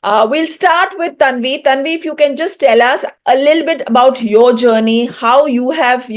We'll start with Tanvi. Tanvi, if you can just tell us a little bit about your journey, how you have,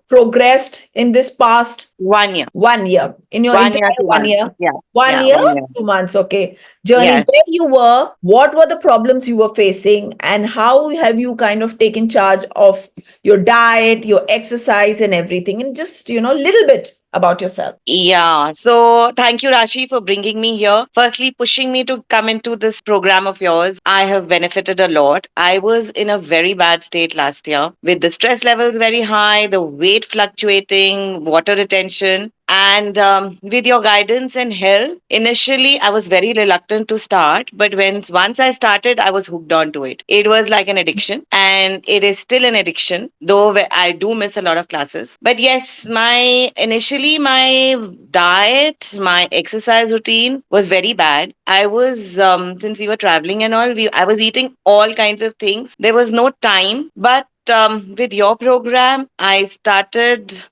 progressed in this past 1 year. 1 year, in your 1 year, entire two one months. year, Yeah. one Yeah. year, 1 year. 2 months, okay, journey, Yes. where you were, what were the problems you were facing, and how have you kind of taken charge of your diet, your exercise, and everything, and just, little bit about yourself. Yeah. So thank you, Rashi, for bringing me here. Firstly, pushing me to come into this program of yours. I have benefited a lot. I was in a very bad state last year with the stress levels very high, the weight fluctuating, water retention. And with your guidance and help, initially I was very reluctant to start, but once I started, I was hooked on to it. It was like an addiction, and it is still an addiction, though I do miss a lot of classes. But yes, my diet, my exercise routine was very bad. I was since we were traveling and all, I was eating all kinds of things. There was no time, but with your program, I started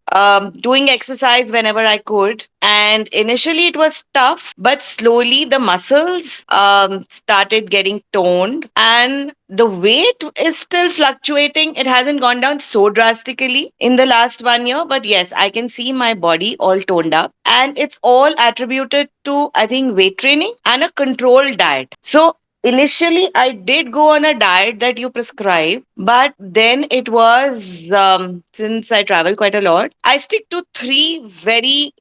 doing exercise whenever I could. And initially it was tough, but slowly the muscles started getting toned, and the weight is still fluctuating. It hasn't gone down so drastically in the last 1 year, but yes, I can see my body all toned up. And it's all attributed to, I think, weight training and a controlled diet. So initially, I did go on a diet that you prescribe, but then it was since I travel quite a lot, I stick to three very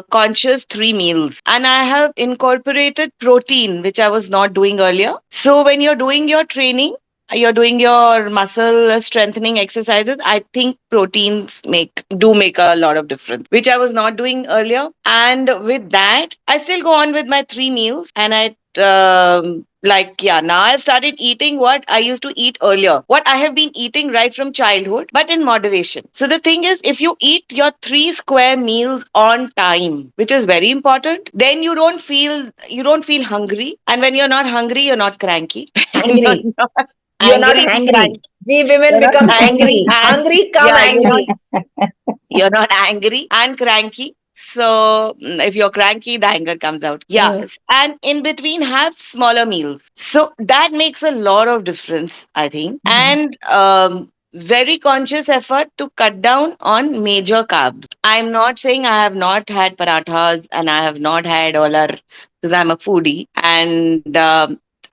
conscious three meals, and I have incorporated protein, which I was not doing earlier. So when you're doing your training, you're doing your muscle strengthening exercises, I think proteins make a lot of difference, which I was not doing earlier. And with that, I still go on with my three meals, and I like, yeah, now I've started eating what I used to eat earlier, what I have been eating right from childhood, but in moderation. So the thing is, if you eat your three square meals on time, which is very important, then you don't feel hungry. And when you're not hungry, you're not cranky. You're Angry. not You're not angry and hangry. cranky. We women You're not become angry hangry. and Hungry come yeah, you're not angry. you're not angry and cranky. So if you're cranky, the anger comes out. Yeah. Uh, And in between, have smaller meals. So that makes a lot of difference, I think. mhm. And very conscious effort to cut down on major carbs. I'm not saying I have not had parathas and I have not had all our, because I'm a foodie. And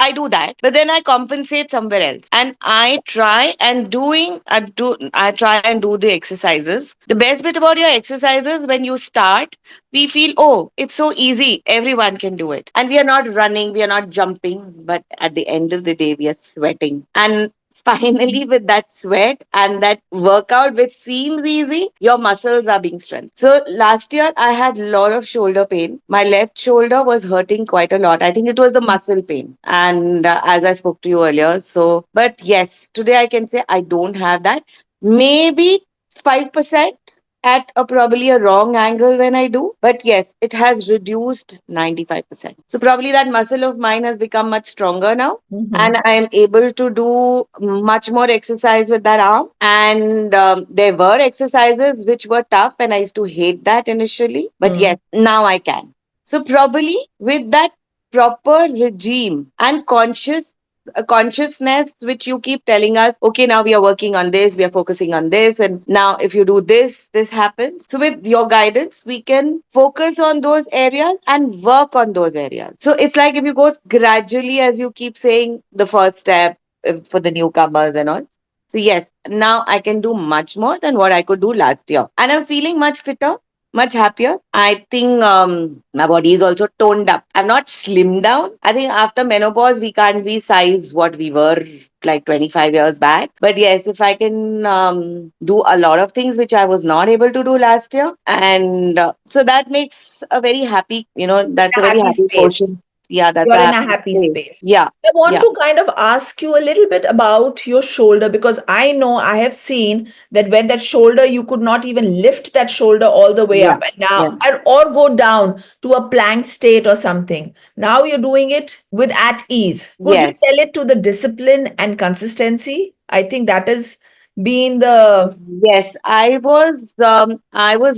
I do that, but then I compensate somewhere else, and I try and do the exercises. The best bit about your exercises, when you start, we feel, oh, it's so easy, everyone can do it, and we are not running, we are not jumping, but at the end of the day, we are sweating. And finally, with that sweat and that workout which seems easy, your muscles are being strengthened. So last year I had a lot of shoulder pain. My left shoulder was hurting quite a lot. I think it was the muscle pain, and as I spoke to you earlier. So but yes, today I can say I don't have that. Maybe 5% at a probably a wrong angle when I do. But yes, it has reduced 95%. So probably that muscle of mine has become much stronger now. Mhm. And I am able to do much more exercise with that arm. And there were exercises which were tough, and I used to hate that initially. But Mm. yes, now I can. So probably with that proper regime and a consciousness which you keep telling us, okay, now we are working on this, we are focusing on this, and now if you do this, this happens. So with your guidance, we can focus on those areas and work on those areas. So it's like if you go gradually, as you keep saying, the first step for the newcomers and all. So yes, now I can do much more than what I could do last year, and I'm feeling much fitter, much happier. I think my body is also toned up. I've not slimmed down. I think after menopause, we can't be size what we were like 25 years back. But yes, if I can do a lot of things which I was not able to do last year, and so that makes a very happy, that's a A very happy happy space. portion. Yeah, that's a You're in a happy happy space. space. Yeah, I want yeah, to kind of ask you a little bit about your shoulder, because I know I have seen that when that shoulder, you could not even lift that shoulder all the way yeah, up and yeah. now, or go down to a plank state or something. Now you're doing it with at ease. Could you Yes. tell it to the discipline and consistency? I think that has been the. Yes, I was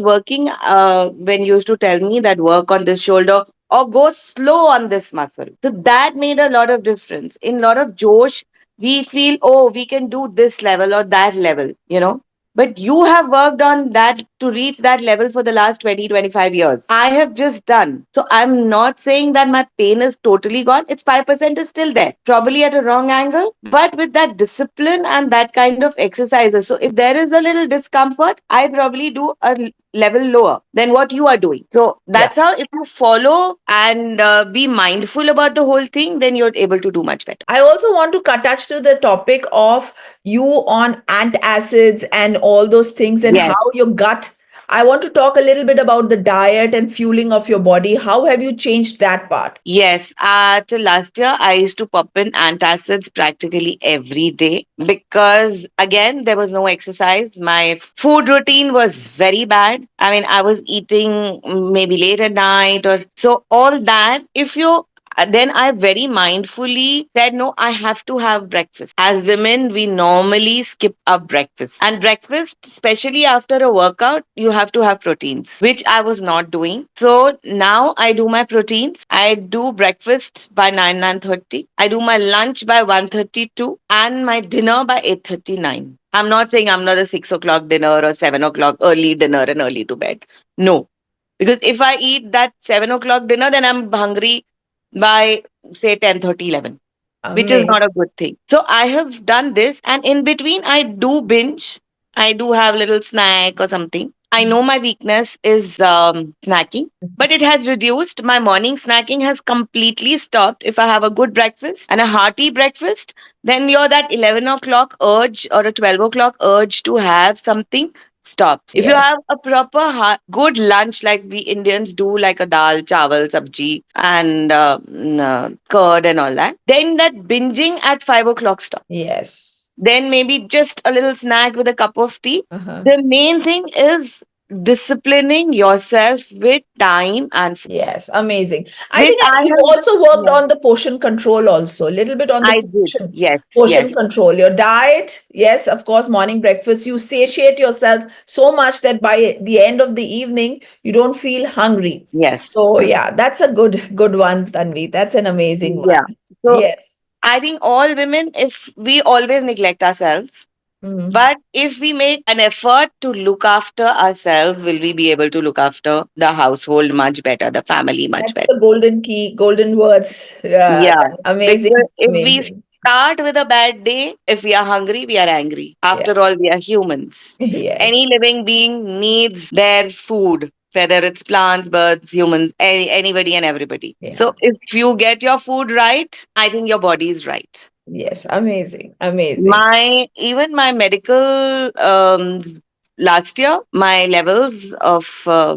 working when you used to tell me that work on this shoulder, or go slow on this muscle. So that made a lot of difference. In a lot of Josh, we feel, oh, we can do this level or that level, But you have worked on that to reach that level for the last 20-25 years. I have just done. So I'm not saying that my pain is totally gone. It's 5% is still there, probably at a wrong angle, but with that discipline and that kind of exercises. So if there is a little discomfort, I probably do a level lower than what you are doing. So Yeah. that's how, if you follow and be mindful about the whole thing, then you're able to do much better. I also want to touch to the topic of you on antacids and all those things and Yes. how your gut. I want to talk a little bit about the diet and fueling of your body. How have you changed that part? Yes, till last year, I used to pop in antacids practically every day because, again, there was no exercise. My food routine was very bad. I mean, I was eating maybe late at night, or so all that. If you then I very mindfully said, no, I have to have breakfast. As women, we normally skip our breakfast. And breakfast, especially after a workout, you have to have proteins, which I was not doing. So now I do my proteins. I do breakfast by 9:30. I do my lunch by 1:32 and my dinner by 8:39. I'm not saying I'm not a 6 o'clock dinner or 7 o'clock early dinner and early to bed. No, because if I eat that 7 o'clock dinner, then I'm hungry by say 10:30, 11, which is Amazing. not a good thing. So I have done this, and in between I do binge. I do have little snack or something. I know my weakness is snacking, but it has reduced. My morning snacking has completely stopped. If I have a good breakfast and a hearty breakfast, then your that 11 o'clock urge or a 12 o'clock urge to have something stops. If you Yes. have a proper good lunch like we Indians do, like a dal, chawal, sabji, and curd and all that, then that binging at 5 o'clock stops. Yes. Then maybe just a little snack with a cup of tea. Uh-huh. The main thing is disciplining yourself with time and food, Yes, amazing. I which think I you have. also worked Yeah, on the portion control also, a little bit on the I did. Yes, portion yes, control. Your diet, yes, of course, morning breakfast, you satiate yourself so much that by the end of the evening, you don't feel hungry. yes. So yeah, that's a good one, Tanvi. That's an amazing Yeah. one. So Yes. I think all women, if we always neglect ourselves, Mhm. but if we make an effort to look after ourselves, will we be able to look after the household much better, the family much That's better? the golden key, golden words. Yeah, Yeah. Because amazing, if we amazing. start with a bad day, if we are hungry, we are angry. Yeah. After all, we are humans. Any Yes. living being needs their food, whether it's plants, birds, humans, anybody and everybody. Yeah. So if you get your food right, I think your body is right. Yes. Amazing. Amazing. My even my medical last year, my levels of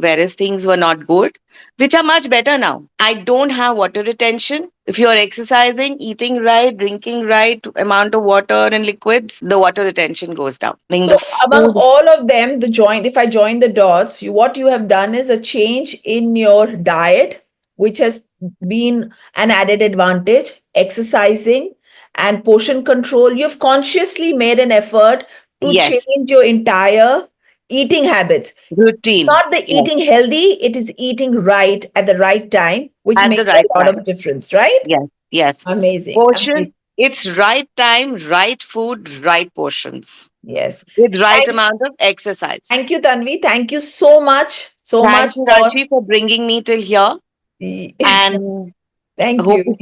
various things were not good, which are much better now. I don't have water retention. If you're exercising, eating right, drinking right amount of water and liquids, the water retention goes down. I think So the among food. all of them, if I join the dots, what you have done is a change in your diet, which has been an added advantage, exercising and portion control. You've consciously made an effort to Yes, change your entire eating habits. It's routine. not the Yes, eating healthy, it is eating right at the right time, which at the makes right a lot time. of difference, right? Yes, yes. Amazing. Portion. Amazing. It's right time, right food, right portions Yes. with right Thank, amount of exercise. thank you, Tanvi. Thank you so much. So much Thank you, for Rashi, for bringing me till here. the And thank hope you.